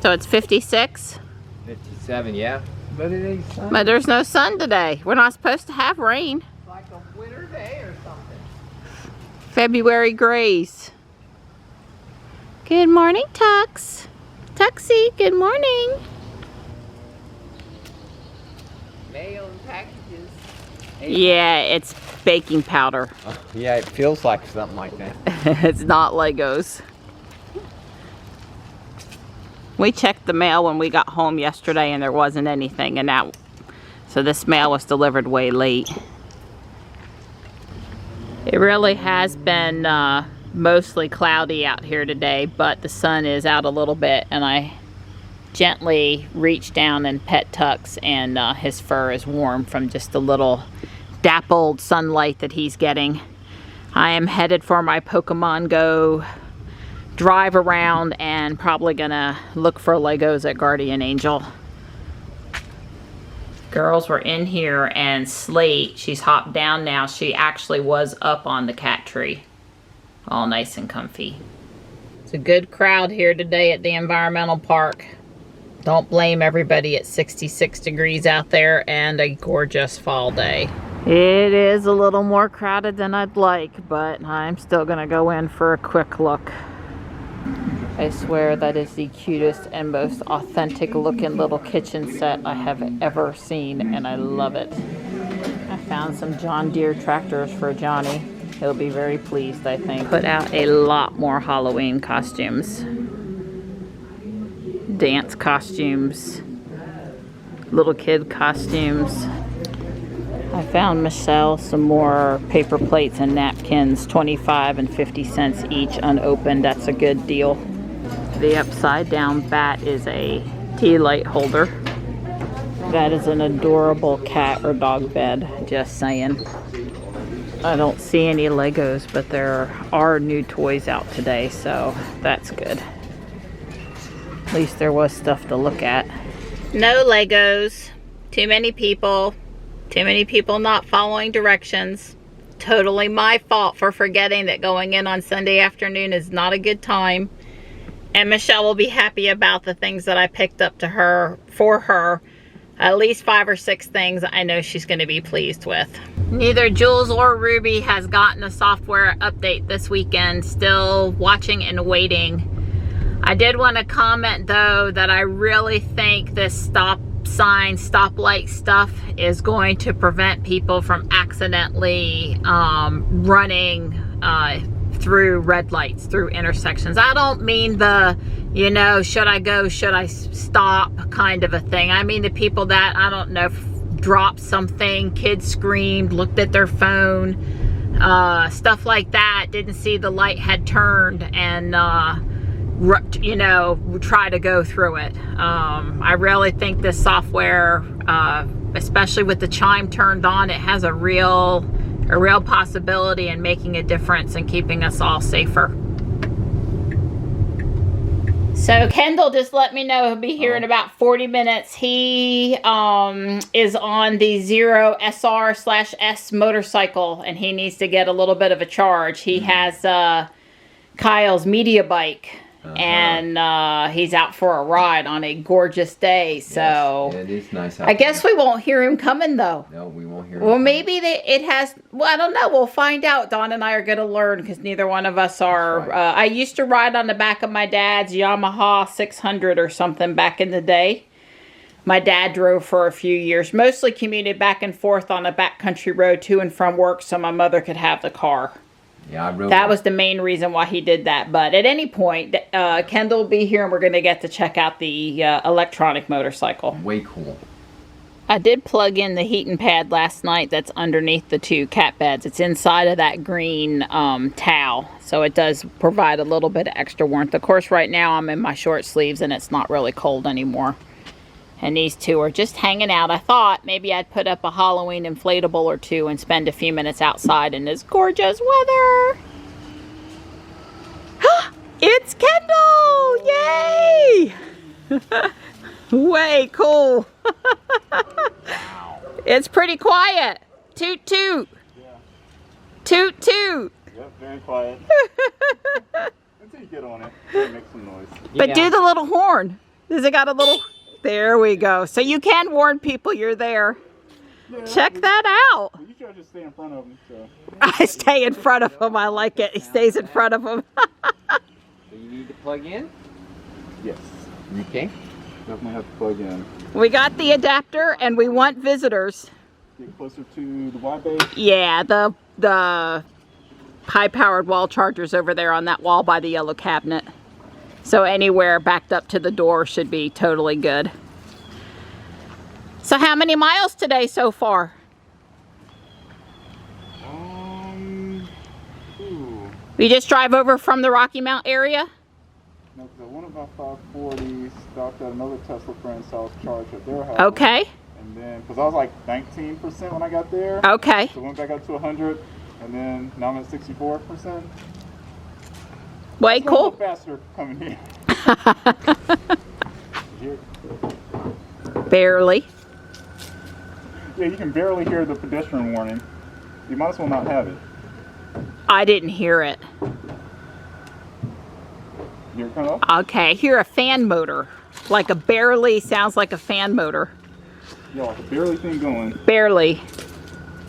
So it's 56? 57, yeah. But it ain't sunny. But there's no sun today. We're not supposed to have rain. It's like a winter day or something. February grays. Good morning, Tux. Tuxie, good morning. Mail and packages. Yeah, it's baking powder. Yeah, it feels like something like that. It's not Legos. We checked the mail when we got home yesterday and there wasn't anything, and that, so this mail was delivered way late. It really has been mostly cloudy out here today, but the sun is out a little bit, and I gently reached down and pet Tux, and his fur is warm from just a little dappled sunlight that he's getting. I am headed for my Pokemon Go drive around and probably gonna look for Legos at Guardian Angel. Girls were in here, and Slate, she's hopped down now. She actually was up on the cat tree, all nice and comfy. It's a good crowd here today at the environmental park. Don't blame everybody. It's 66 degrees out there and a gorgeous fall day. It is a little more crowded than I'd like, but I'm still gonna go in for a quick look. I swear that is the cutest and most authentic looking little kitchen set I have ever seen, and I love it. I found some John Deere tractors for Johnny. He'll be very pleased, I think. Put out a lot more Halloween costumes. Dance costumes. Little kid costumes. I found Michelle some more paper plates and napkins, 25 and 50 cents each, unopened. That's a good deal. The upside down bat is a tea light holder. That is an adorable cat or dog bed, just saying. I don't see any Legos, but there are new toys out today, so that's good. At least there was stuff to look at. No Legos. Too many people. Too many people not following directions. Totally my fault for forgetting that going in on Sunday afternoon is not a good time. And Michelle will be happy about the things that I picked up to her, for her. At least 5 or 6 things I know she's going to be pleased with. Neither Jules or Ruby has gotten a software update this weekend. Still watching and waiting. I did want to comment though that I really think this stop sign, stoplight stuff is going to prevent people from accidentally running through red lights, through intersections. I don't mean the, you know, should I go, should I stop kind of a thing. I mean the people that, I don't know, dropped something, kids screamed, looked at their phone, stuff like that, didn't see the light had turned, and you know, try to go through it. I really think this software, especially with the chime turned on, it has a real possibility in making a difference and keeping us all safer. So Kendall just let me know he'll be here in about 40 minutes. He is on the Zero SR/S motorcycle, and he needs to get a little bit of a charge. He has Kyle's media bike. And he's out for a ride on a gorgeous day, so yes, it is nice out I guess we won't hear him coming though. No, we won't hear him. Well, maybe it has, well, I don't know, we'll find out. Dawn and I are going to learn, because neither one of us are. Right. I used to ride on the back of my dad's Yamaha 600 or something back in the day. My dad drove for a few years, mostly commuted back and forth on a backcountry road to and from work so my mother could have the car. Yeah, that was the main reason why he did that. But at any point, Kendall will be here, and we're going to get to check out the electronic motorcycle. Way cool. I did plug in the heating pad last night that's underneath the 2 cat beds. It's inside of that green towel, so it does provide a little bit of extra warmth. Of course, right now I'm in my short sleeves and it's not really cold anymore. And these 2 are just hanging out. I thought maybe I'd put up a Halloween inflatable or 2 and spend a few minutes outside in this gorgeous weather. It's Kendall! Yay! Way cool. It's pretty quiet. Toot toot. Yeah. Toot toot. Yep, very quiet. Until you get on it, it makes some noise. But do the little horn. Does it got a little... There we go. So you can warn people you're there. Yeah, Check that out. You try to just stay in front of them. So. I stay in front of him. I like it. He stays in front of him. So you need to plug in? Yes, Okay. definitely have to plug in. We got the adapter and we want visitors. Get closer to the Y base. Yeah, the high-powered wall charger's over there on that wall by the yellow cabinet. So anywhere backed up to the door should be totally good. So how many miles today so far? You just drive over from the Rocky Mount area? No, because I went about 540, stopped at another Tesla friend's house, charged at their house. Okay. And then, because I was like 19% when I got there. Okay. So went back up to 100, and then now I'm at 64%. Way It's a cool. little faster coming here. Here. Barely. Yeah, you can barely hear the pedestrian warning. You might as well not have it. I didn't hear it. You hear it come up? Okay, I hear a fan motor. Like a barely, sounds like a fan motor. Yeah, like a barely thing going. Barely.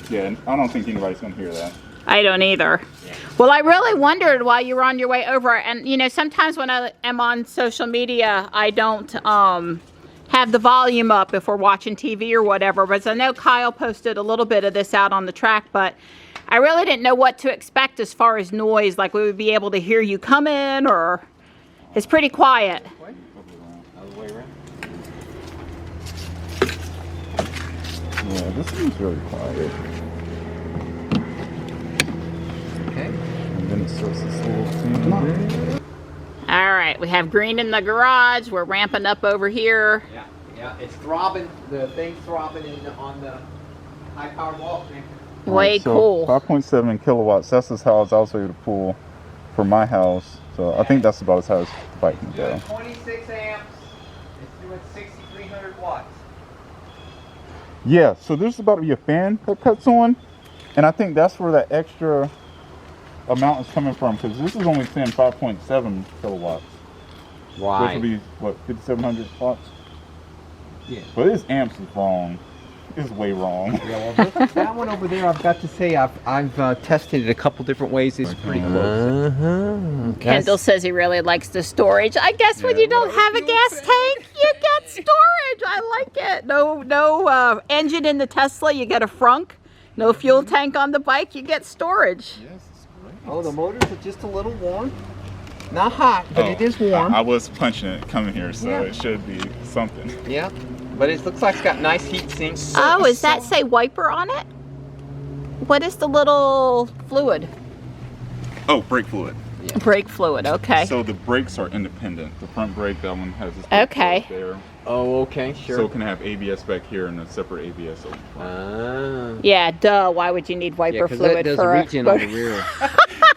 Yeah, I don't think anybody's gonna hear that. I don't either. Well, I really wondered while you were on your way over, and you know, sometimes when I am on social media, I don't have the volume up if we're watching TV or whatever, but I know Kyle posted a little bit of this out on the track, but I really didn't know what to expect as far as noise, like we would be able to hear you coming, or it's pretty quiet. Other way around. Yeah, this seems really quiet. Okay. And then it starts this little thing. All right, we have green in the garage. We're ramping up over here. Yeah, it's throbbing. The thing's throbbing on the high-powered wall connector. Way cool. 5.7 kilowatts. That's as high as I was able to pull for my house. So I think that's about as high as the bike can go. Doing 26 amps. It's doing 6,300 watts. Yeah, so there's about to be a fan that cuts on, and I think that's where that extra amount is coming from, because this is only saying 5.7 kilowatts. Why? Which would be, what, 5,700 watts? Yeah. But this amps is wrong. It's way wrong. Yeah, well, that one over there, I've got to say, I've tested it a couple different ways. It's pretty close. Kendall says he really likes the storage. I guess when you don't have a gas tank, you get storage. I like it. No engine in the Tesla, you get a frunk. No fuel tank on the bike, you get storage. Yes, it's great. Oh, the motors are just a little warm. Not hot, but it is warm. I was punching it coming here, so Yeah. it should be something. Yeah, but it looks like it's got nice heat sinks. Oh, does that say wiper on it? What is the little fluid? Oh, brake fluid. Brake fluid, okay. So the brakes are independent. The front brake, that one has this Okay. there. Oh, okay, sure. So it can have ABS back here and a separate ABS over front. Yeah, duh. Why would you need wiper fluid does for regen on the rear.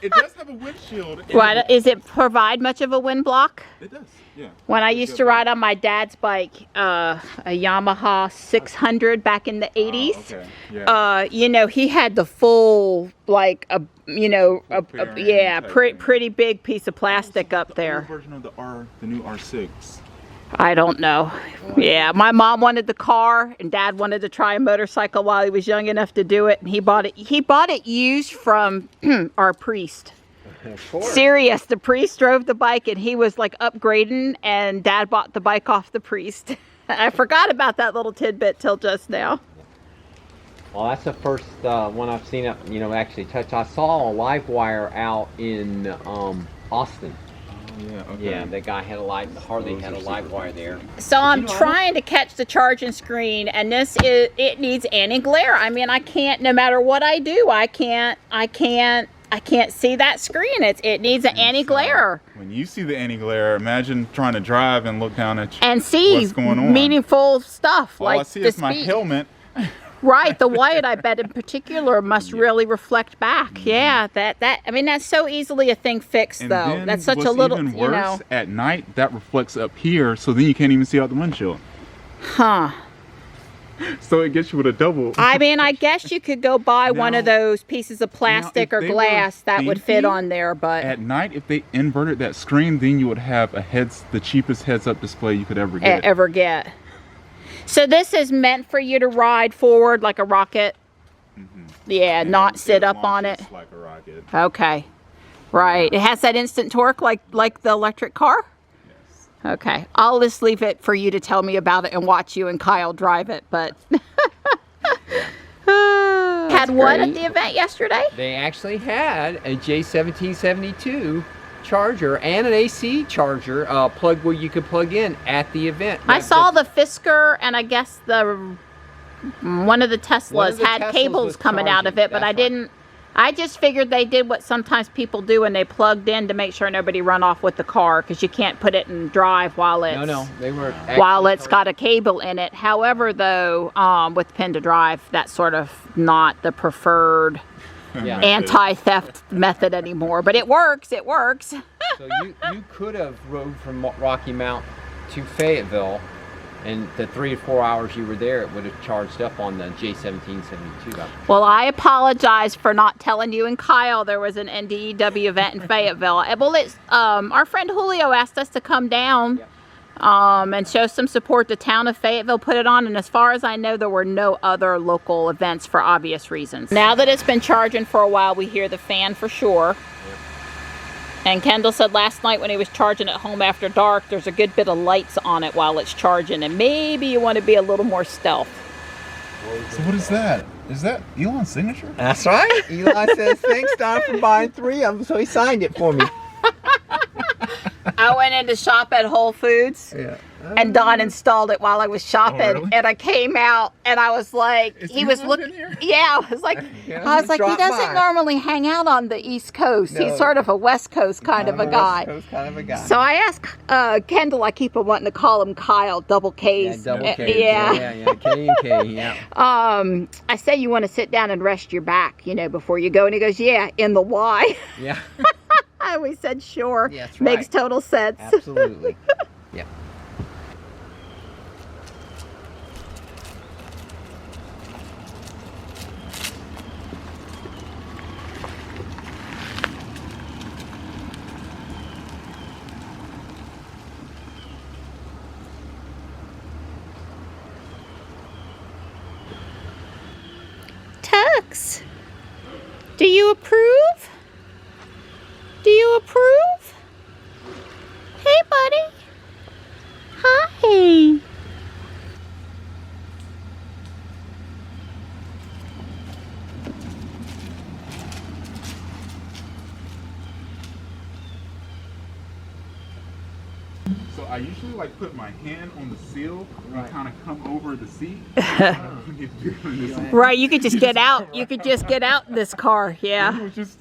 It does have a windshield. What, is it provide much of a wind block? It does, yeah. When I used to ride on my dad's bike, a Yamaha 600 back in the 80s, Okay, yeah. you know, he had the full, like, Bearing type thing. pretty big piece of plastic up The there. old version of the new R6. I don't know. Yeah, my mom wanted the car, and Dad wanted to try a motorcycle while he was young enough to do it, and he bought it. He bought it used from our priest. Of course. Serious. The priest drove the bike, and he was like upgrading, and Dad bought the bike off the priest. I forgot about that little tidbit till just now. Well, that's the first one I've seen it, actually touch. I saw a live wire out in Austin. Yeah, okay. Yeah, the guy had a live, Harley had a live wire there. So I'm trying to catch the charging screen, and it needs anti-glare. I mean, I can't, no matter what I do, I can't see that screen. It needs an anti-glare. When you see the anti-glare, imagine trying to drive and look down at you And see what's going on. meaningful stuff. All like I see the is my speed. helmet. Right, the white, I bet in particular, must really reflect back. Yeah, I mean, that's so easily a thing fixed, And though. then That's such what's a little, even you worse, know. at night, that reflects up here, so then you can't even see out the windshield. Huh. So it gets you with a double. I mean, I guess you could go buy one of Now- those pieces of plastic now, or if they glass were that would fit thinking on there, but At night, if they inverted that screen, then you would have the cheapest heads-up display you could ever get. ever get. So this is meant for you to ride forward like a rocket. Yeah, And not sit up on it. launches like a rocket. Okay, right. It has that instant torque like the electric car. Yes. Okay, I'll just leave it for you to tell me about it and watch you and Kyle drive it. But had what at great. the event yesterday? They actually had a J1772 charger and an AC charger plug where you could plug in at the event. I saw the Fisker, and I guess one of the Teslas One of the had Teslas cables was coming out of charging, it, but I that's right. didn't. I just figured they did what sometimes people do, and they plugged in to make sure nobody run off with the car, because you can't put it in drive while it's No, they were while it's got a cable in it. However, though, with pin to drive, that's sort of not the preferred Yeah. anti-theft method anymore. But it works. It works. So you could have rode from Rocky Mount to Fayetteville, and the 3 or 4 hours you were there, it would have charged up on the J1772. Well, I apologize for not telling you and Kyle there was an NDEW event in Fayetteville. Well, it's our friend Julio asked us to come down and show some support. The town of Fayetteville put it on, and as far as I know, there were no other local events for obvious reasons. Now that it's been charging for a while, we hear the fan for sure. And Kendall said last night when he was charging at home after dark, there's a good bit of lights on it while it's charging, and maybe you want to be a little more stealth. So what is that? Is that Elon's signature? That's right. Eli says, thanks, Don, for buying 3 of them, so he signed it for me. I went in to shop at Whole Foods, Yeah. and Don installed it while I was shopping, really? and I came out, and I was like, Is he was Elon looking, in here? yeah, I was like, Yeah, I was he like, he dropped doesn't by. normally hang out on the East Coast. No. He's sort of a West Coast kind of a guy. Kind of a guy. So I asked Kendall, I keep wanting to call him Kyle, double K's. Yeah, double Uh, K. yeah. K and K, yeah. I say you want to sit down and rest your back, before you go. And he goes, yeah, in the Y. Yeah, I always said, sure. Yeah, that's Makes right. total sense. absolutely. Yeah. Tux, do you approve? Do you approve? Hey, buddy. Hi. So I usually like put my hand on the seal and kind of come over the seat. Right, you could just get out. You could just get out in this car, He yeah. was just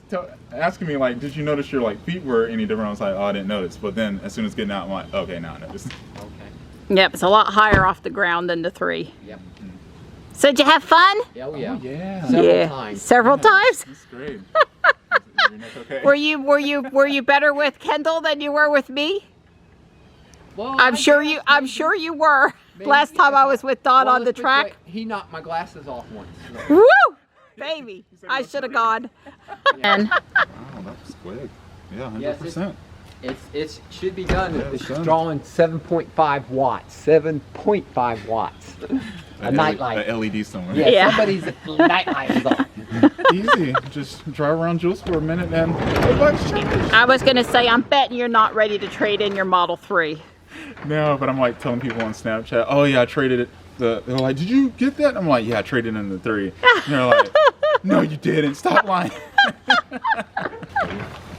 asking me like, did you notice your like feet were any different? I was like, oh, I didn't notice. But then as soon as getting out, I'm like, okay, now I noticed. Okay. Yep, it's a lot higher off the ground than the 3. Yep. So did you have fun? Oh yeah. Yeah. Several times. Several times? That's great. Is your neck okay? Were you better with Kendall than you were with me? Well, I'm I sure guess I'm maybe- sure you were. maybe Last time I was with Don Well, on the let's put it track. this way, he knocked my glasses off once. Woo! Baby, I should have gone. And Wow, that was quick. Yeah, 100%. It should be done. Yeah, It's it's done. drawing 7.5 watts. 7.5 watts. A nightlight. A LED somewhere. Yeah, Yeah. somebody's nightlight is on. Easy. Just drive around Jules for a minute and let's change. I was gonna say, I'm betting you're not ready to trade in your Model 3. No, but I'm like telling people on Snapchat, oh yeah, I traded it. They're like, did you get that? I'm like, yeah, I traded in the 3. And they're like, no, you didn't. Stop lying.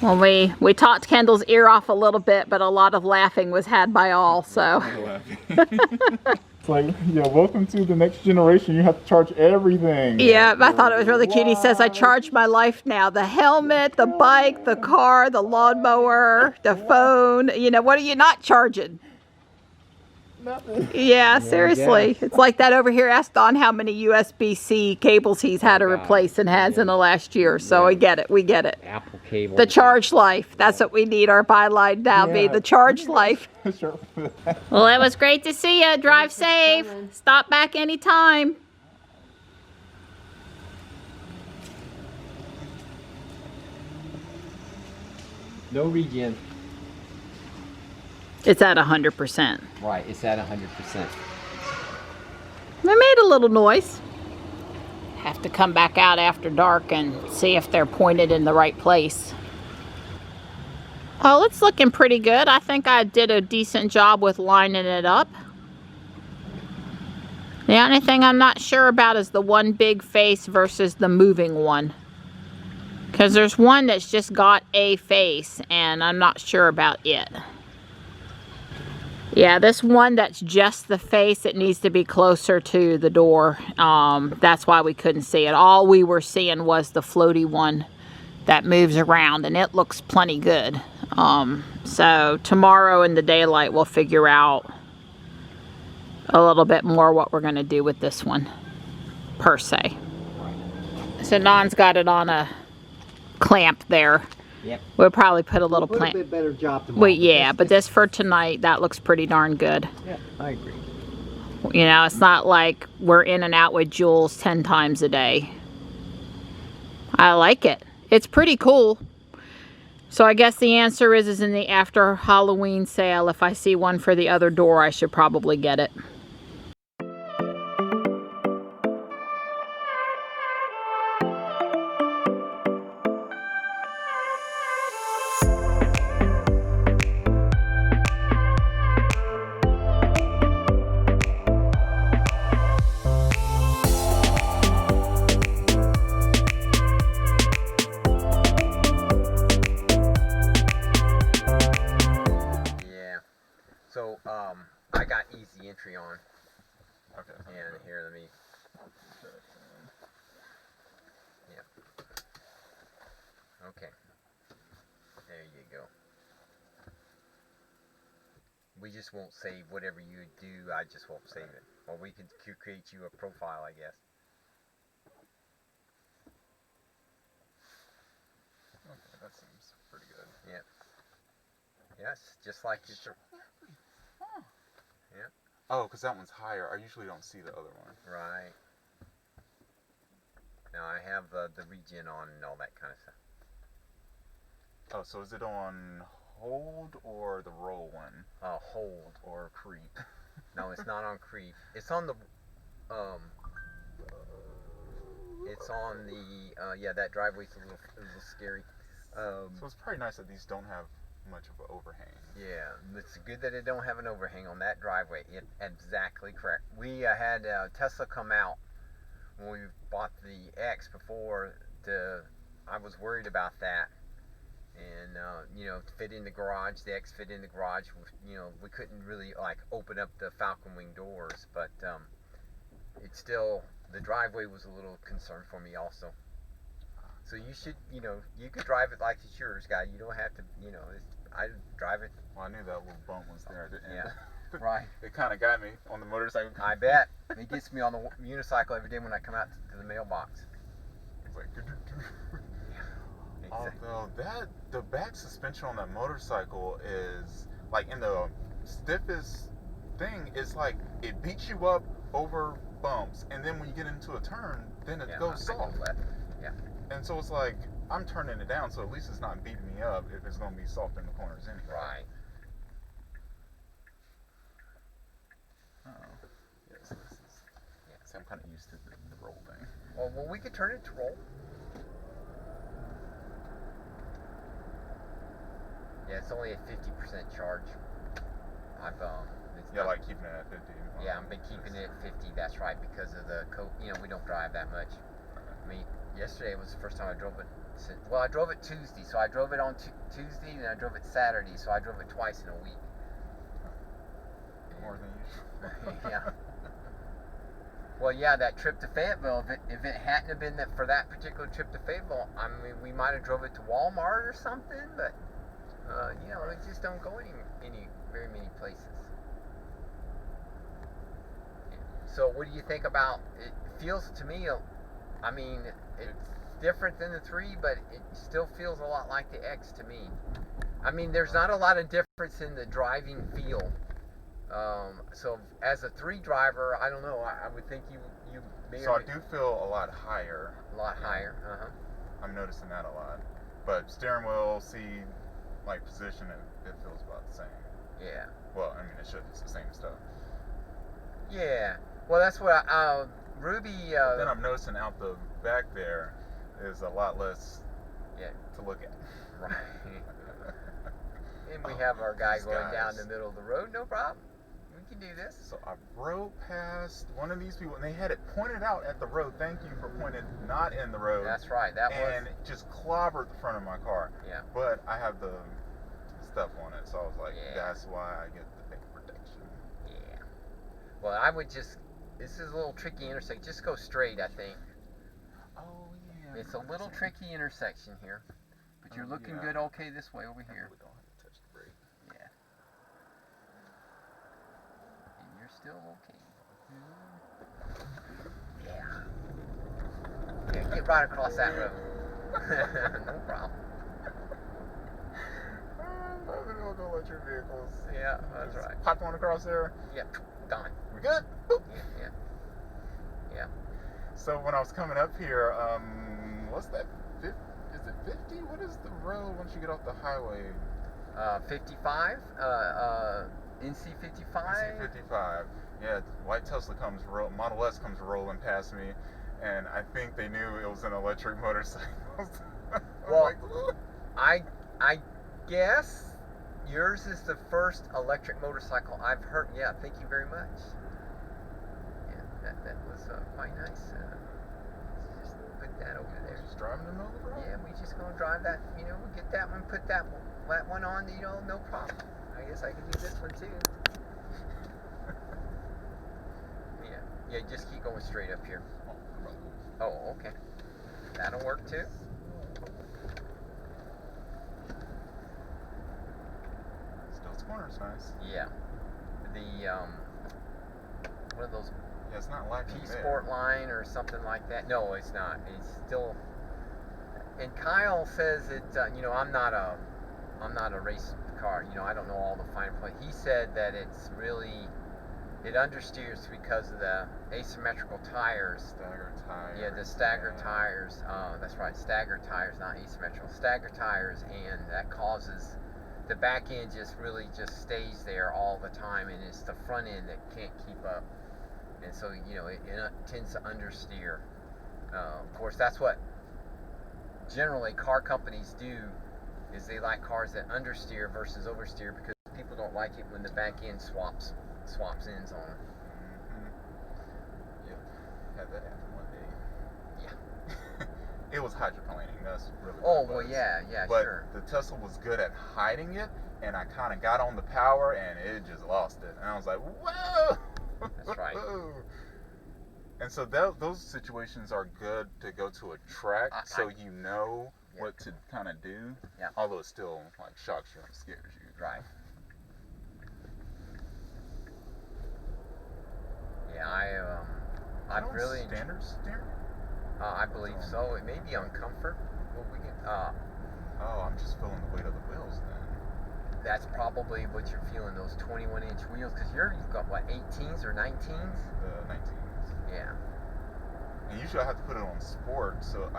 Well, we talked Kendall's ear off a little bit, but a lot of laughing was had by all, so. It's like, yeah, welcome to the next generation. You have to charge everything. Yeah, I thought it was really cute. He says, I charge my life now. The helmet, the bike, the car, the lawnmower, the phone. You know, what are you not charging? Nothing. Yeah, seriously. It's like that over here. Ask Don how many USB-C cables he's had to replace and has in the last year. So I get it. We get it. Apple cable. The charge life. That's what we need our byline now be. The charge life. Well, it was great to see you. Drive safe. Stop back anytime. No regen. It's at 100%. Right, it's at 100%. They made a little noise. Have to come back out after dark and see if they're pointed in the right place. Oh, it's looking pretty good. I think I did a decent job with lining it up. The only thing I'm not sure about is the one big face versus the moving one. Because there's one that's just got a face and I'm not sure about it. Yeah, this one that's just the face, it needs to be closer to the door. That's why we couldn't see it. All we were seeing was the floaty one that moves around, and it looks plenty good. So tomorrow in the daylight, we'll figure out a little bit more what we're going to do with this one, per se. So Don's got it on a clamp there. Yep. We'll probably put a little We'll plant. put a bit better job tomorrow. Well, yeah, but this for tonight, that looks pretty darn good. Yeah, I agree. You know, it's not like we're in and out with Jules 10 times a day. I like it. It's pretty cool. So I guess the answer is in the after Halloween sale. If I see one for the other door, I should probably get it. So, I got easy entry on. Okay. And here, let me. Yeah. Okay. There you go. We just won't save whatever you do. I just won't save it. Or we could create you a profile, I guess. Okay, that seems pretty good. Yeah. Yes, just like your. Yeah. Oh, because that one's higher. I usually don't see the other one. Right. Now I have the regen on and all that kind of stuff. Oh, so is it on hold or the roll one? Hold. Or creep? No, it's not on creep. It's on the, it's on the, yeah, that driveway's a little scary. So it's probably nice that these don't have much of an overhang. Yeah, it's good that it don't have an overhang on that driveway. Exactly correct. We had Tesla come out when we bought the X before. I was worried about that, and you know, to fit in the garage, the X fit in the garage. You know, we couldn't really like open up the Falcon Wing doors, but it's still, the driveway was a little concern for me also. So you should, you know, you could drive it like it's yours, guy. You don't have to, you know, I drive it. Well, I knew that little bump was there. Yeah, right. It kind of got me on the motorcycle. I bet. It gets me on the unicycle every day when I come out to the mailbox. It's like, Exactly. although the back suspension on that motorcycle is like in the stiffest thing. It's like it beats you up over bumps, and then when you get into a turn, then it goes soft. Yeah. And so it's like, I'm turning it down, so at least it's not beating me up if it's going to be soft in the corners anyway. Right. Oh. Yes, this is. Yeah, see, I'm kind of used to the roll thing. Well, we could turn it to roll. Yeah, it's only a 50% charge. Yeah, like keeping it at 50. Yeah, I've been keeping it at 50. That's right, because of the you know, we don't drive that much. I mean, yesterday was the first time I drove it. Well, I drove it Tuesday, so I drove it on Tuesday, and I drove it Saturday, so I drove it twice in a week. More than usual. Yeah. Well, yeah, that trip to Fayetteville, if it hadn't have been for that particular trip to Fayetteville, I mean, we might have drove it to Walmart or something, but, you know, it just don't go very many places. So what do you think about, it feels to me, I mean, it's different than the 3, but it still feels a lot like the X to me. I mean, there's not a lot of difference in the driving feel. So as a 3 driver, I don't know, I would think you may. So I do feel a lot higher. A lot higher, I'm noticing that a lot. But steering wheel, seat, like position, it feels about the same. Yeah. Well, I mean, it should. It's the same stuff. Yeah. Well, that's what Ruby. Then I'm noticing out the back there is a lot less to look at. Right. And we have our guy These going guys. down the middle of the road. No problem. We can do this. So I rode past one of these people, and they had it pointed out at the road. Thank you for pointing not in the road. That's right. That and was. it just clobbered the front of my car. Yeah. But I have the stuff on it, so I was like, Yeah. that's why I get the paint protection. Yeah. Well, I would just. This is a little tricky intersection. Just go straight, I think. Oh yeah. It's a little tricky intersection here, but you're looking yeah. good. Okay, this way over here. We don't have to touch the brake. Yeah. And you're still okay. Yeah. Yeah, get right across that road. No problem. I love it on electric vehicles. Yeah, that's Just right. pop one across there. Yep, done. We good? Boop. Yeah. Yeah. So when I was coming up here, what's that? Is it 50? What is the road once you get off the highway? 55, NC 55. NC55. Yeah, white Tesla Model S comes rolling past me, and I think they knew it was an electric motorcycle. Well, like, "Ooh." I guess yours is the first electric motorcycle I've heard. Yeah, thank you very much. Yeah, that was quite nice. Just put that over there. Just driving in the middle of the road. Yeah, we just gonna drive that. You know, we'll get that one, put that one on. You know, no problem. I guess I can do this one too. Yeah, just keep going straight up here. Oh, okay. That'll work too. Still, corner's nice. Yeah. The one of those Yeah, it's not lacking there. P-Sport line or something like that. No, it's not. It's still. And Kyle says that you know, I'm not a race car. You know, I don't know all the fine points. He said that it understeers because of the asymmetrical tires. Stagger tires. Yeah, the stagger tires. That's right, stagger tires, not asymmetrical. Stagger tires, and that causes the back end just stays there all the time, and it's the front end that can't keep up. And so, you know, it tends to understeer. Of course, that's what generally car companies do, is they like cars that understeer versus oversteer, because people don't like it when the back end swaps ends on them. Yep. Had that happen one day. Yeah. It was hydroplaning. That's really what Oh, it well, was. yeah, But sure. the Tesla was good at hiding it, and I kind of got on the power, and it just lost it. And I was like, whoa! That's right. And so those situations are good to go to a track, so you know what to kind of do. Yeah. Although it still like shocks you and scares you. Right. Yeah, I really standard steering. I believe so. It may be on comfort. Well, we can. Oh, I'm just feeling the weight of the wheels then. That's probably what you're feeling. Those 21-inch wheels, because you've got what, 18s or 19s? The 19s. Yeah. And usually I have to put it on sport, so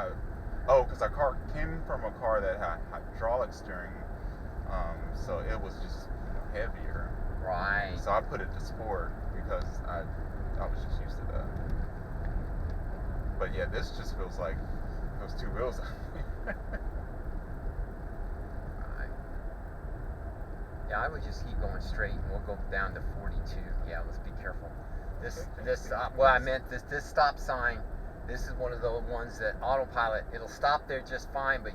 because our car came from a car that had hydraulic steering, so it was just heavier. Right. So I put it to sport because I was just used to that. But yeah, this just feels like those two wheels. Right. Yeah, I would just keep going straight, and we'll go down to 42. Yeah, let's be careful. This stop sign This is one of the ones that autopilot, it'll stop there just fine, but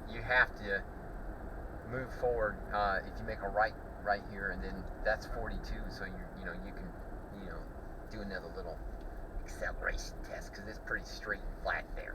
you have to move forward. If you make a right here, and then that's 42, so you can do another little acceleration test, because it's pretty straight and flat there.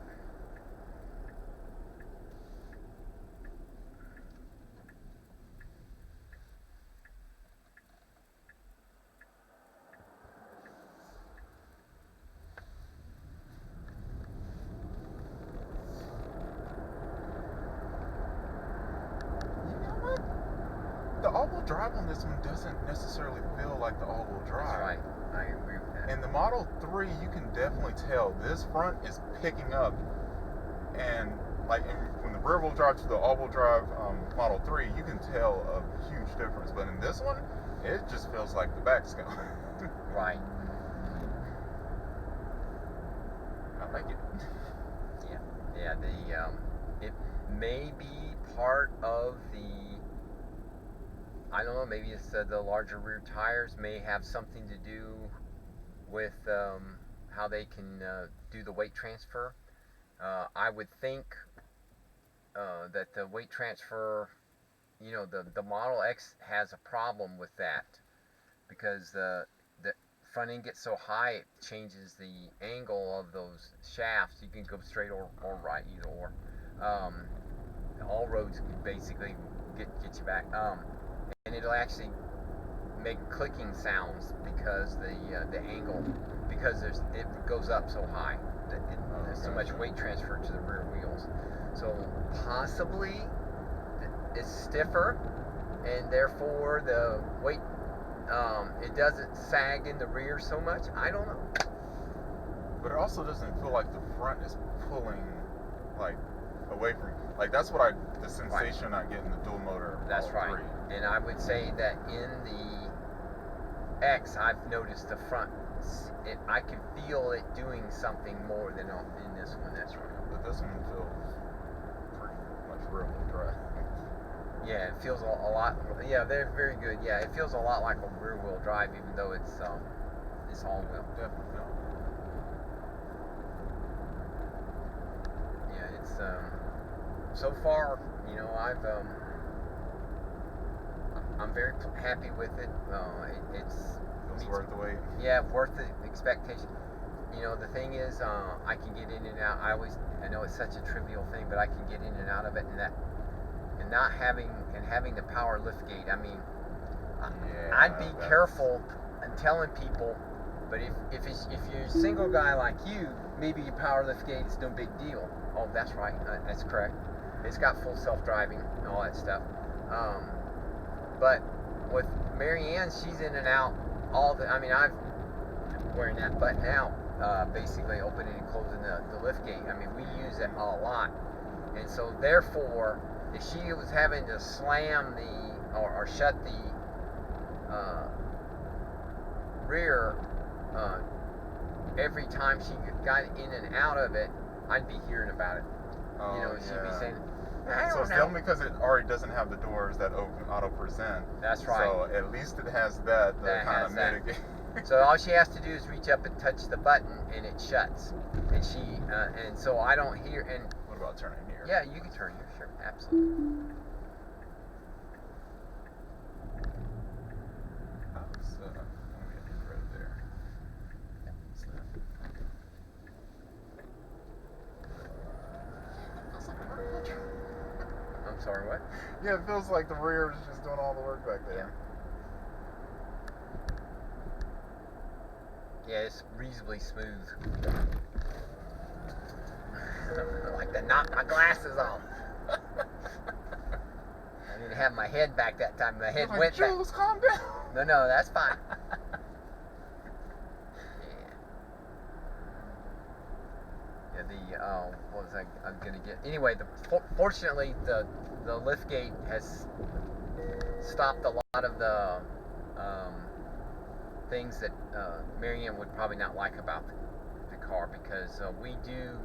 The all-wheel drive on this one doesn't necessarily feel like the all-wheel drive. That's right. I agree with that. In the Model 3, you can definitely tell this front is picking up, and like when the rear-wheel drive to the all-wheel drive Model 3, you can tell a huge difference. But in this one, it just feels like the back's going. Right. I like it. Yeah. It may be part of the. I don't know, maybe it's the larger rear tires may have something to do with how they can do the weight transfer. I would think that the weight transfer, the Model X has a problem with that, because the front end gets so high it changes the angle of those shafts. You can go straight or right, either or. All roads basically get you back. And it'll actually make clicking sounds because the angle, because it goes up so high that there's so much weight transfer to the rear wheels. So possibly it's stiffer, and therefore the weight it doesn't sag in the rear so much. I don't know. But it also doesn't feel like the front is pulling like away from. Like that's what the sensation I get in the dual motor. That's Model right. 3. And I would say that in the X, I've noticed the front. I can feel it doing something more than in this one. That's right. But this one feels pretty much rear-wheel drive. Yeah, it feels a lot. Yeah, they're very good. Yeah, it feels a lot like a rear-wheel drive, even though it's all-wheel. Definitely. Yeah, it's so far, I'm very happy with it. It's worth the wait. Yeah, worth the expectation. The thing is, I can get in and out. I know it's such a trivial thing, but I can get in and out of it, and not having the power lift gate. I mean, I'd be careful in telling people, but if you're a single guy like you, maybe your power lift gate is no big deal. Oh, that's right. That's correct. It's got full self-driving and all that stuff. But with Marianne, she's in and out I'm wearing that button out, basically opening and closing the lift gate. I mean, we use it a lot. And so therefore, if she was having to slam or shut the rear every time she got in and out of it, I'd be hearing about it. Oh, She'd be saying, so it's definitely because it already doesn't have the doors that open auto present. That's right. So at least it has that kind of that. mitigate. So all she has to do is reach up and touch the button, and it shuts. And and so I don't hear. And What about turning here? yeah, you can turn here, sure, absolutely. Right there. I'm sorry, what? Yeah, it feels like the rear is just doing all the work back there. Yeah, it's reasonably smooth. Like to knock my glasses off. I didn't have my head back that time. My head went back. Jules, calm down. No, that's fine. What was I'm gonna get? Anyway, fortunately, the lift gate has stopped a lot of the things that Marianne would probably not like about the car, because we do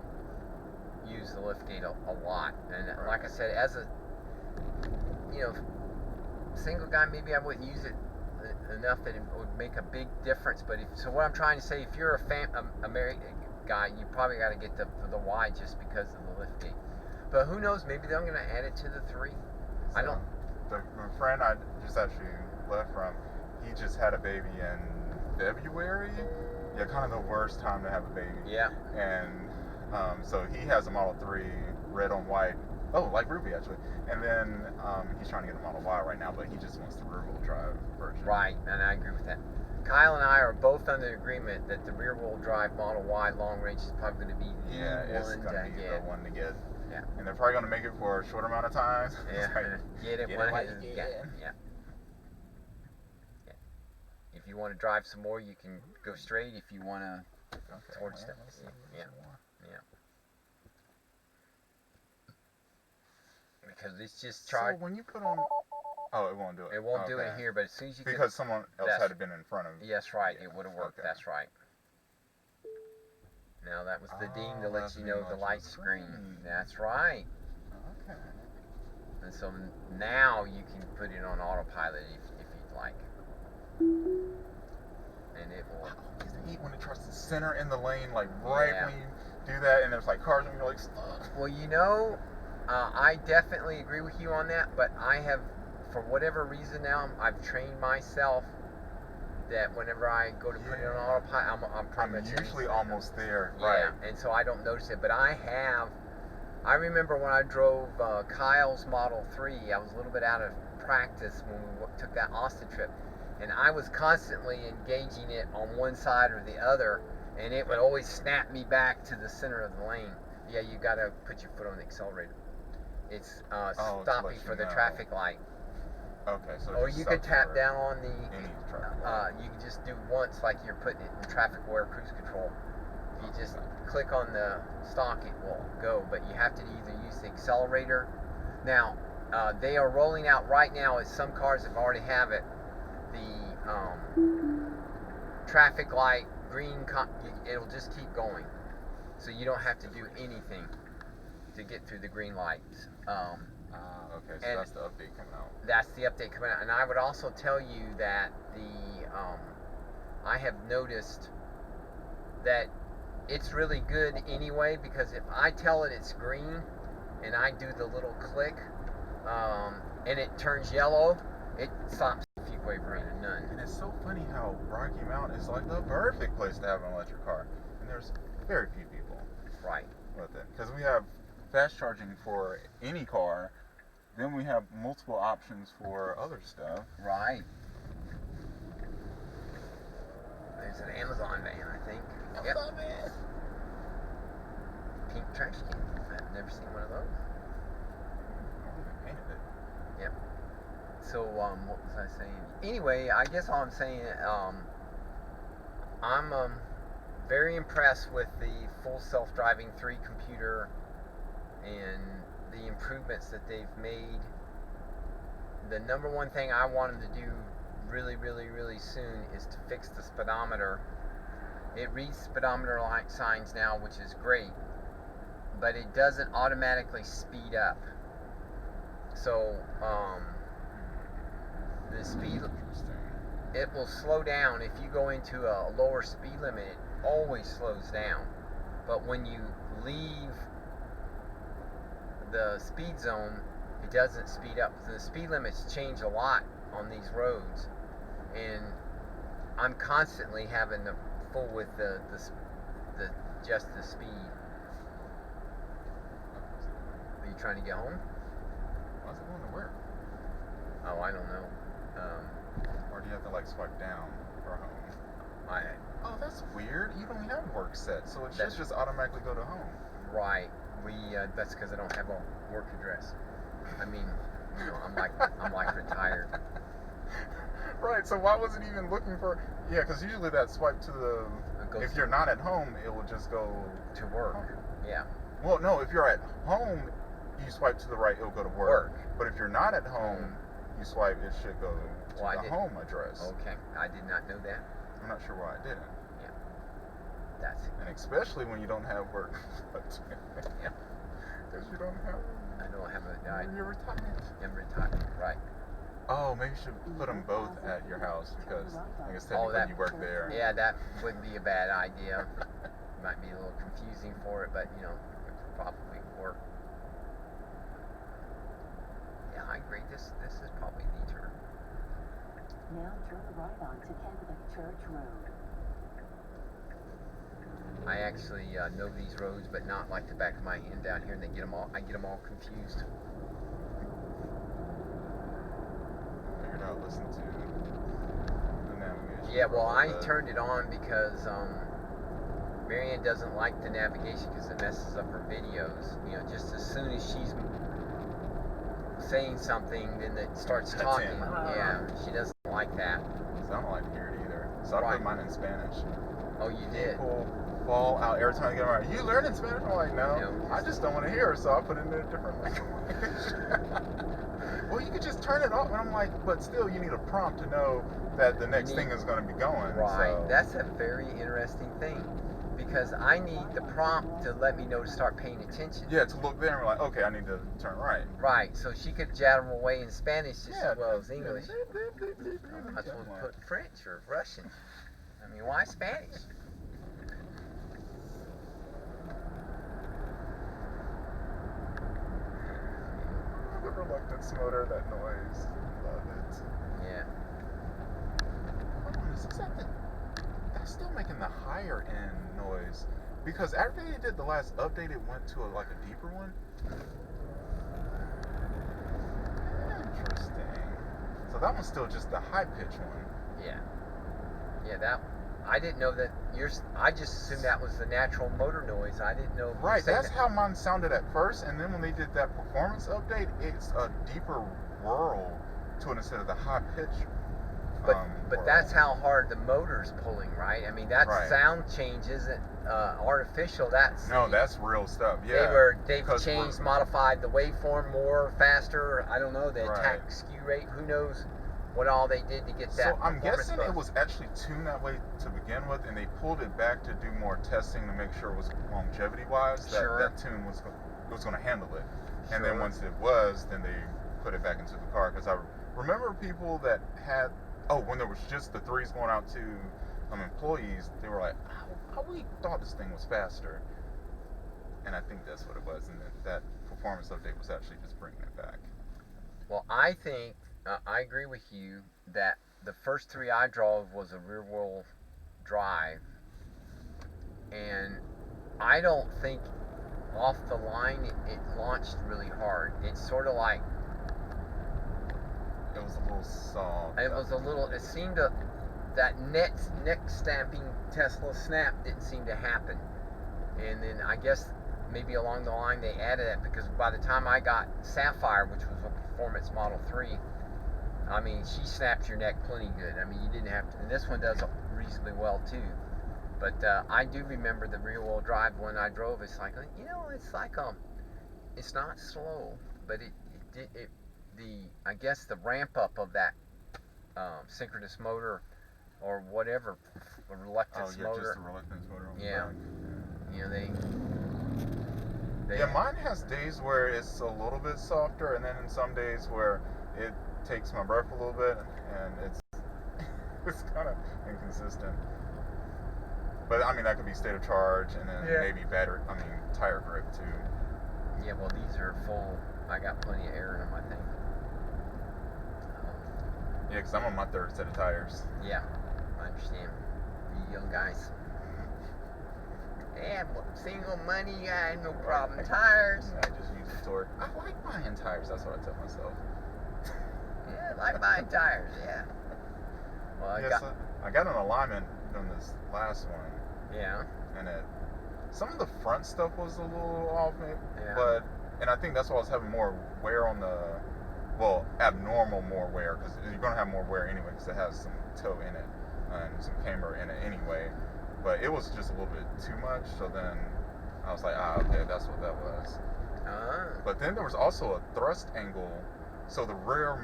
use the lift gate a lot, and like I said, as a single guy, maybe I wouldn't use it enough that it would make a big difference. But so what I'm trying to say, if you're a guy, you probably got to get the wide just because of the lift gate. But who knows? Maybe they're going to add it to the 3. I don't. The friend I just actually left from, he just had a baby in February. Yeah, kind of the worst time to have a baby. Yeah. And so he has a Model 3, red on white. Oh, like Ruby actually. And then he's trying to get a Model Y right now, but he just wants the rear-wheel drive version. Right, and I agree with that. Kyle and I are both under agreement that the rear-wheel drive Model Y long range is probably going to be the it's one gonna to be get. the one to get. Yeah. And they're probably gonna make it for a short amount of time. Yeah. Get it when while it you is. can. Yeah. If you want to drive some more, you can go straight. If you want to towards that, yeah. Because it's just charged. So when you put on, it won't do it. It won't do it here, but as soon as you because someone else had been in front of. Yes, right. It would have worked. Okay. That's right. Now that was the ding to let you know the light's green. That's right. Okay. And so now you can put it on autopilot if you'd like. And it will. I used to hate when it tries to center in the lane, like when you do that, and there's like cars and you're like stuck. Well, you know, I definitely agree with you on that, but I have, for whatever reason now, I've trained myself that whenever I go to put it on autopilot, I'm pretty much usually almost there. Yeah, right. And so I don't notice it, but I remember when I drove Kyle's Model 3, I was a little bit out of practice when we took that Austin trip, and I was constantly engaging it on one side or the other, and it would always snap me back to the center of the lane. Yeah, you got to put your foot on the accelerator. It's stopping for the traffic light. Okay, so or you could tap down on the. Any traffic light. You could just do once, like you're putting it in traffic aware cruise control. If you just click on the stock, it will go. But you have to either use the accelerator. Now, they are rolling out right now, as some cars have already have it, the traffic light green. It'll just keep going, so you don't have to do anything to get through the green lights. Okay, so that's the update coming out. That's the update coming out, and I would also tell you that I have noticed that it's really good anyway, because if I tell it it's green and I do the little click and it turns yellow, it stops if you wave green and none. And it's so funny how Rocky Mount is like the perfect place to have an electric car, and there's very few people with it, because we have fast charging for any car. Then we have multiple options for other stuff. Right. There's an Amazon van, I think. Amazon van. Pink trash can. I've never seen one of those. I even painted it. Yep. So, what was I saying? Anyway, I guess all I'm saying, I'm very impressed with the full self-driving 3 computer and the improvements that they've made. The number one thing I want them to do really, really, really soon is to fix the speedometer. It reads speedometer light signs now, which is great, but it doesn't automatically speed up. So the speed, it will slow down if you go into a lower speed limit. It always slows down, but when you leave the speed zone, it doesn't speed up. The speed limits change a lot on these roads, and I'm constantly having to fool with the just the speed. Are you trying to get home? Why is it going to work? Oh, I don't know. Or do you have to like swipe down for home? Oh, that's weird. You don't have work set, so it should just automatically go to home. Right. That's because I don't have a work address. I mean, you know, I'm like retired. Right. So why was it even looking for? Yeah, because usually that swipe to the. If you're not at home, it will just go to work. Home. Yeah. Well, no. If you're at home, you swipe to the right, it'll go to work. But if you're not at home, you swipe, it should go to the home address. Okay. I did not know that. I'm not sure why I didn't. Yeah. That's it. And especially when you don't have work. Yeah. Because you don't have. I don't have a. You're retired. I'm retired. Right. Oh, maybe you should put them both at your house, because I guess technically you work there. Yeah, that wouldn't be a bad idea. might be a little confusing for it, but you know, it probably work. Yeah, I agree. This is probably the turn. Now turn right onto Catholic Church Road. I actually know these roads, but not like the back of my hand down here, and I get them all confused. Figured out listen to the navigation. Yeah, well, I turned it on because Marianne doesn't like the navigation because it messes up her videos. You know, just as soon as she's saying something, then it starts Cuts talking. in. Yeah, she doesn't like that. So I don't like to hear it either. So I Right. put mine in Spanish. Oh, you did? People fall out every time I get them right. You learning Spanish? I'm like, no. No. I just don't want to hear it, so I put it in a different language. Well, you could just turn it off, and I'm like, but still, you need a prompt to know that the next thing is going to be going. Right. So. That's a very interesting thing because I need the prompt to let me know to start paying attention. Yeah, to look there and be like, okay, I need to turn right. Right. So she could jabber away in Spanish just as well as English. Yeah. I suppose put French or Russian. I mean, why Spanish? The reluctance motor, that noise. Love it. Yeah. Hold on, is that that's still making the higher end noise. Because after they did the last update, it went to like a deeper one. Interesting. So that one's still just the high pitch one. Yeah. Yeah, that. I didn't know that I just assumed that was the natural motor noise. I didn't know. Right, that's how mine sounded at first, and then when they did that performance update, it's a deeper whirl to it instead of the high pitch. But that's how hard the motor's pulling, right? I mean, that Right. sound change isn't artificial. That's real stuff. Yeah, they've because changed, modified the waveform more, faster. I don't know the Right. attack skew rate. Who knows what all they did to get that? So I'm performance guessing boost. it was actually tuned that way to begin with, and they pulled it back to do more testing to make sure it was longevity-wise that Sure. that tune was going to handle it. And then Sure. once it was, then they put it back into the car. Because I remember people that had when there was just the threes going out to employees, they were like, "How we thought this thing was faster." And I think that's what it was, and that performance update was actually just bringing it back. Well, I think I agree with you that the first three I drove was a rear-wheel drive, and I don't think off the line it launched really hard. It's sort of like It was a little soft. it seemed that neck stamping Tesla snap didn't seem to happen, and then I guess maybe along the line they added that because by the time I got Sapphire, which was a performance Model 3, I mean, she snaps your neck plenty good. I mean, you didn't have to, and this one does reasonably well too. But I do remember the rear-wheel drive one I drove. It's like, it's like it's not slow, but I guess the ramp up of that synchronous motor or whatever reluctance motor. Just the reluctance motor on the Yeah. back. You know, they Yeah, mine has days where it's a little bit softer, and then in some days where it takes my breath a little bit, and it's kind of inconsistent. But I mean, that could be state of charge, and then maybe tire grip too. Yeah, well, these are full. I got plenty of air in them, I think. Yeah, because I'm on my third set of tires. Yeah, I understand. You young guys. Yeah, single money guy, no problem. Tires. I just use the torque. I like buying tires. That's what I tell myself. Yeah, I like buying tires. Yeah. Well, I got an alignment on this last one. Yeah. And some of the front stuff was a little off, maybe. Yeah. And I think that's why I was having more wear on abnormal more wear, because you're going to have more wear anyway, because it has some toe in it and some camber in it anyway. But it was just a little bit too much, so then I was like, okay, that's what that was. But then there was also a thrust angle, so the rear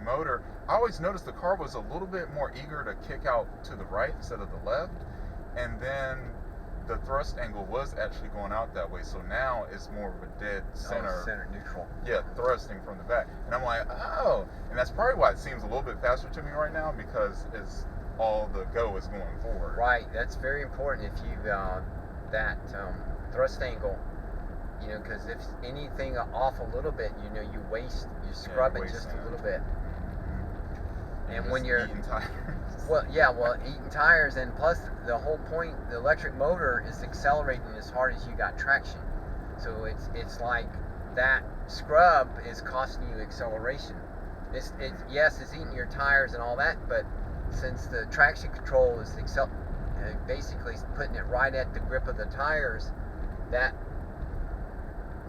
motor, I always noticed the car was a little bit more eager to kick out to the right instead of the left, and then the thrust angle was actually going out that way, so now it's more of a dead center. Center neutral. Yeah, thrusting from the back. And I'm like, and that's probably why it seems a little bit faster to me right now, because it's all the go is going forward. Right, that's very important. If you that thrust angle. You know, because if anything off a little bit, you know, you scrub it just a little bit. And when you're eating tires. Eating tires, and plus the whole point, the electric motor is accelerating as hard as you got traction. So it's like that scrub is costing you acceleration. It's eating your tires and all that, but since the traction control is basically putting it right at the grip of the tires, that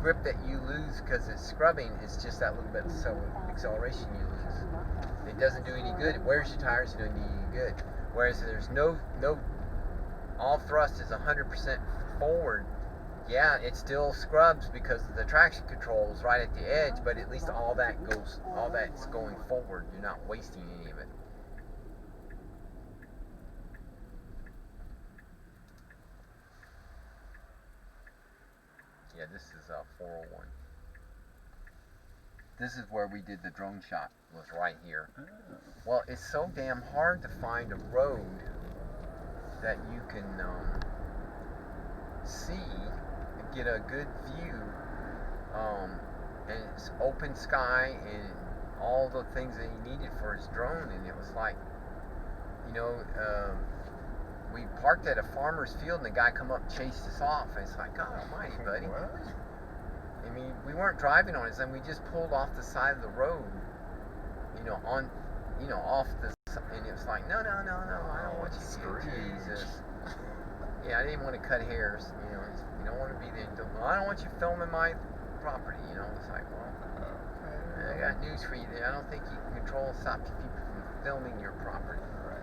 grip that you lose because it's scrubbing is just that little bit of acceleration you lose. It doesn't do any good. It wears your tires, it doesn't do any good. Whereas if there's no all thrust is 100% forward, yeah, it still scrubs because the traction control is right at the edge, but at least all that's going forward. You're not wasting any of it. Yeah, this is 401. This is where we did the drone shot, was right here. Well, it's so damn hard to find a road that you can see and get a good view, and it's open sky and all the things that he needed for his drone. And it was like, you know, we parked at a farmer's field and the guy come up and chased us off. And it's like, God almighty, buddy. I mean, we weren't driving on it, and we just pulled off the side of the road, you know, off the, and it was like, no, I don't want you to, Jesus. Yeah, I didn't want to cut hairs, you know, you don't want to be there, I don't want you filming my property, you know. It's like, well, I got news for you there. I don't think you can control and stop people from filming your property. Right.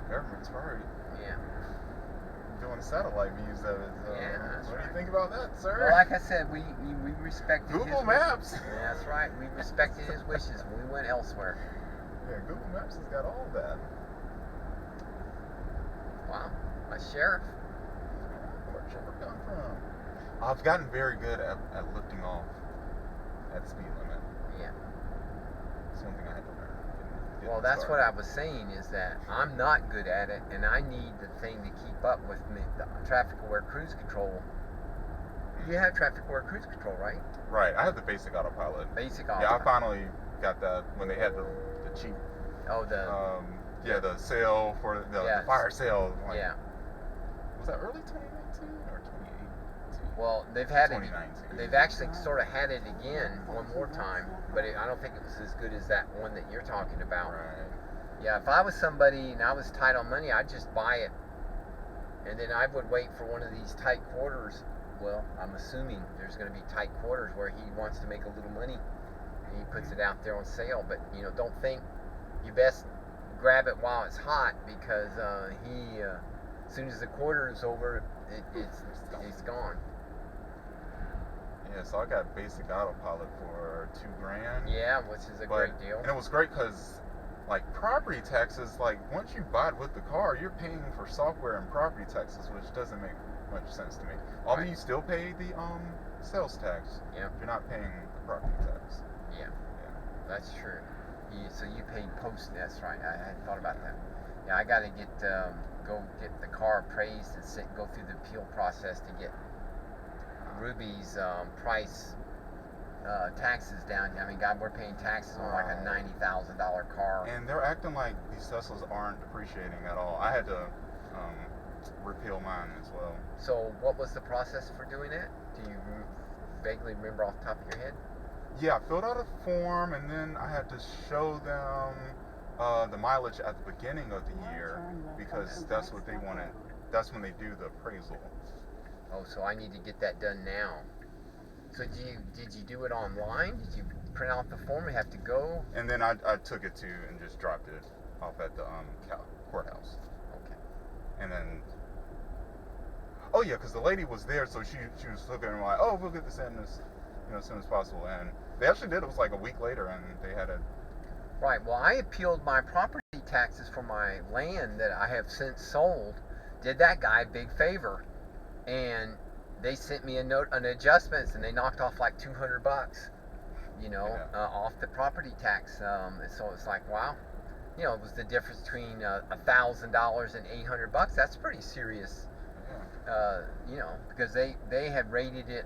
The government's right. Yeah. Doing satellite views of it. What do you think about that, sir? Well, like I said, we respected Google his Maps. Wishes. Yeah, that's right. We respected his wishes when we went elsewhere. Yeah, Google Maps has got all that. Wow, a sheriff. Where'd Sheriff come from? I've gotten very good at lifting off at speed limit. Yeah. It's one thing I had to learn. Well, that's what I was saying, is that I'm not good at it, and I need the thing to keep up with me, the traffic-aware cruise control. You have traffic-aware cruise control, right? Right, I have the basic autopilot. Basic Yeah, autopilot. I finally got that when they had the cheap. Oh, the sale for the fire sale. Like, yeah. Was that early 2019 or 2018? Well, they've had it. 2019. They've actually sort of had it again one more time, but I don't think it was as good as that one that you're talking about. Right. Yeah, if I was somebody and I was tight on money, I'd just buy it, and then I would wait for one of these tight quarters. Well, I'm assuming there's going to be tight quarters where he wants to make a little money, and he puts it out there on sale. But you know, don't think you best grab it while it's hot, because as soon as the quarter is over, it's gone. Yeah, so I got basic autopilot for $2,000. Yeah, which is a great deal. And it was great because, like, property taxes, like, once you buy it with the car, you're paying for software and property taxes, which doesn't make much sense to me. Although you still pay the sales tax. Yeah. You're not paying the property tax. Yeah, that's true. So you paid post. That's right. I hadn't thought about that. Yeah, I got to go get the car appraised and go through the appeal process to get Ruby's price taxes down. I mean, God, we're paying taxes on like a $90,000 car. And they're acting like these Teslas aren't depreciating at all. I had to repeal mine as well. So what was the process for doing it? Do you vaguely remember off the top of your head? Yeah, I filled out a form, and then I had to show them the mileage at the beginning of the year, because that's what they wanted. That's when they do the appraisal. Oh, so I need to get that done now. So did you do it online? Did you print out the form and have to go? And then I took it to and just dropped it off at the courthouse. Okay. And then, oh yeah, because the lady was there, so she was looking and like, oh, we'll get this in as soon as possible. And they actually did. It was like a week later, and they had it. Right. Well, I appealed my property taxes for my land that I have since sold. Did that guy a big favor, and they sent me an adjustments, and they knocked off like $200, off the property tax. So it's like, wow, it was the difference between $1,000 and $800. That's pretty serious You know, because they had rated it,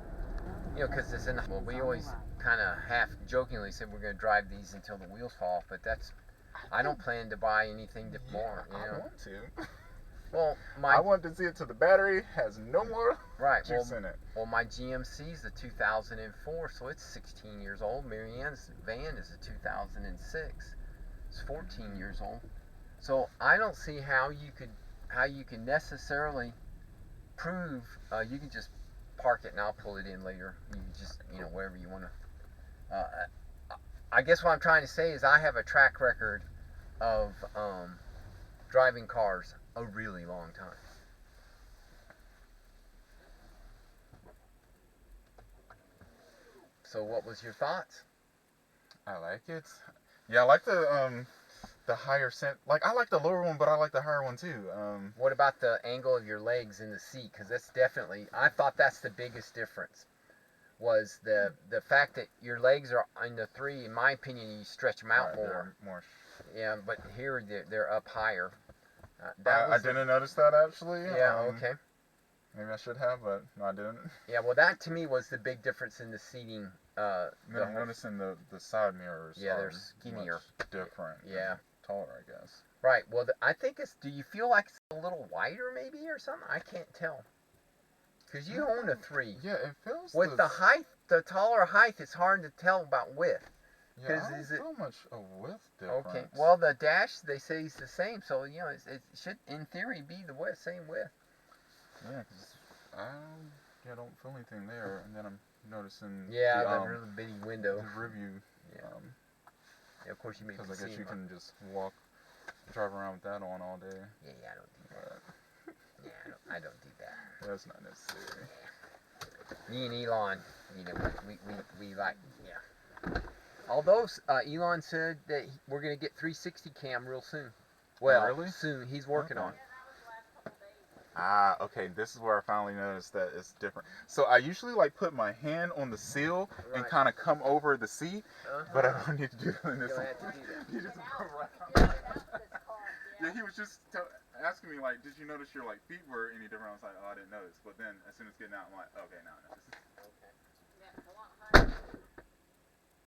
you know, because it's in. Well, we always kind of half jokingly said we're going to drive these until the wheels fall off, but that's. I don't plan to buy anything more. You know. I want to. Well, I want to see it till the battery has no more juice in it. Well, my GMC is a 2004, so it's 16 years old. Marianne's van is a 2006. It's 14 years old. So I don't see how you can necessarily prove. You can just park it and I'll pull it in later. You just, you know, wherever you want to. I guess what I'm trying to say is I have a track record of driving cars a really long time. So what was your thoughts? I like it. Yeah, I like the higher scent. Like I like the lower one, but I like the higher one too. What about the angle of your legs in the seat? Because that's definitely, I thought that's the biggest difference. Was the fact that your legs are in the 3. In my opinion, you stretch them out more. Yeah, but here they're up higher. I didn't notice that actually. Yeah. Okay. Maybe I should have, but no, I didn't. Yeah. Well, that to me was the big difference in the seating. I'm noticing the side mirrors. Yeah, they're skinnier. Much different. Yeah. Taller, I guess. Right. Well, I think it's. Do you feel like it's a little wider, maybe, or something? I can't tell. Because you own a 3. Yeah, it feels. With the height, the taller height, it's hard to tell about width. Yeah, I don't feel much a width difference. Okay. Well, the dash, they say it's the same, so you know it should, in theory, be the same width. Yeah, because I don't feel anything there, and then I'm noticing. Yeah, the really bitty window. The rear view. Yeah. Yeah, of course you may. Because I guess you can just drive around with that on all day. Yeah, I don't do that. Yeah, I don't do that. That's not necessary. Me and Elon, you know, we like, yeah. Although Elon said that we're gonna get 360 cam real soon. Well, really? Soon. He's working on it. Okay, this is where I finally noticed that it's different. So I usually like put my hand on the seal and kind of come over the seat, but I don't need to do that in this one. You just go around. Yeah, he was just asking me like, did you notice your like feet were any different? I was like, oh, I didn't notice. But then as soon as getting out, I'm like, okay, now I notice. Okay.